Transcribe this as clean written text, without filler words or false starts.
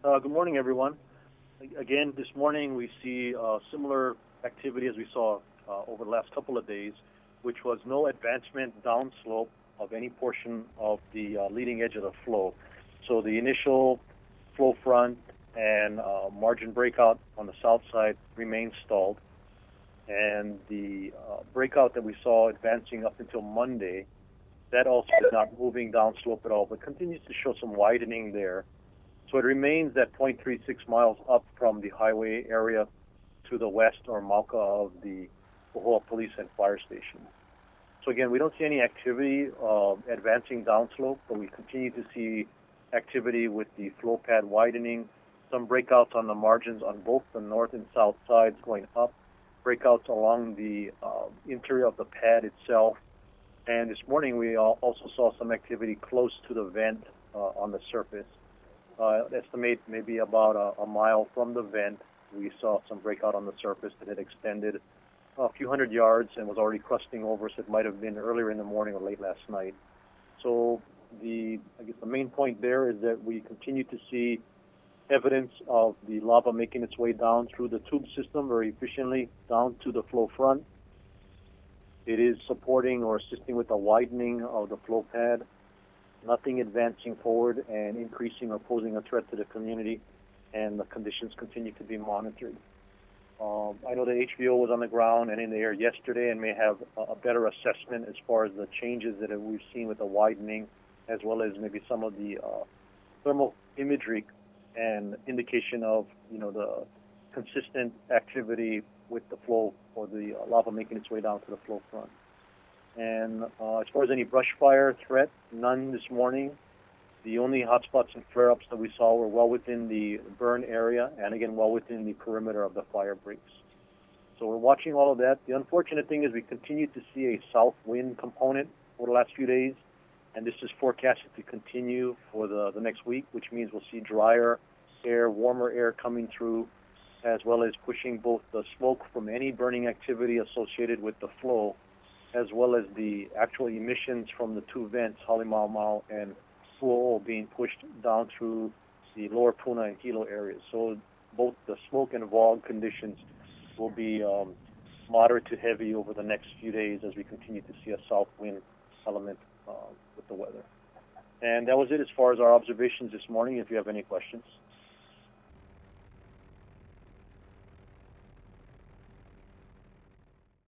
Good morning, everyone. Again, this morning we see similar activity as we saw over the last couple of days, which was no advancement downslope of any portion of the leading edge of the flow. So the initial flow front and margin breakout on the south side remains stalled, and the breakout that we saw advancing up until Monday, that also is not moving downslope at all, but continues to show some widening there. So it remains at 0.36 miles up from the highway area to the west or Mauka of the Bohoa Police and Fire Station. So again, we don't see any activity advancing downslope, but we continue to see activity with the flow pad widening, some breakouts on the margins on both the north and south sides going up, breakouts along the interior of the pad itself. And this morning we also saw some activity close to the vent on the surface. Estimate maybe about a mile from the vent, we saw some breakout on the surface that had extended a few hundred yards and was already crusting over, so it might have been earlier in the morning or late last night. So I guess the main point there is that we continue to see evidence of the lava making its way down through the tube system very efficiently down to the flow front. It is supporting or assisting with the widening of the flow pad. Nothing advancing forward and increasing or posing a threat to the community, and the conditions continue to be monitored. I know the HVO was on the ground and in the air yesterday and may have a better assessment as far as the changes that we've seen with the widening, as well as maybe some of the thermal imagery and indication of the consistent activity with the flow or the lava making its way down to the flow front. And as far as any brush fire threat, none this morning. The only hotspots and flare-ups that we saw were well within the burn area and, again, well within the perimeter of the fire breaks. So we're watching all of that. The unfortunate thing is we continue to see a south wind component over the last few days, and this is forecasted to continue for the next week, which means we'll see drier air, warmer air coming through, as well as pushing both the smoke from any burning activity associated with the flow, as well as the actual emissions from the two vents, Halimau and Fuo'o, being pushed down through the lower Puna and Hilo areas. So both the smoke and fog conditions will be moderate to heavy over the next few days as we continue to see a south wind element with the weather. And that was it as far as our observations this morning. If you have any questions.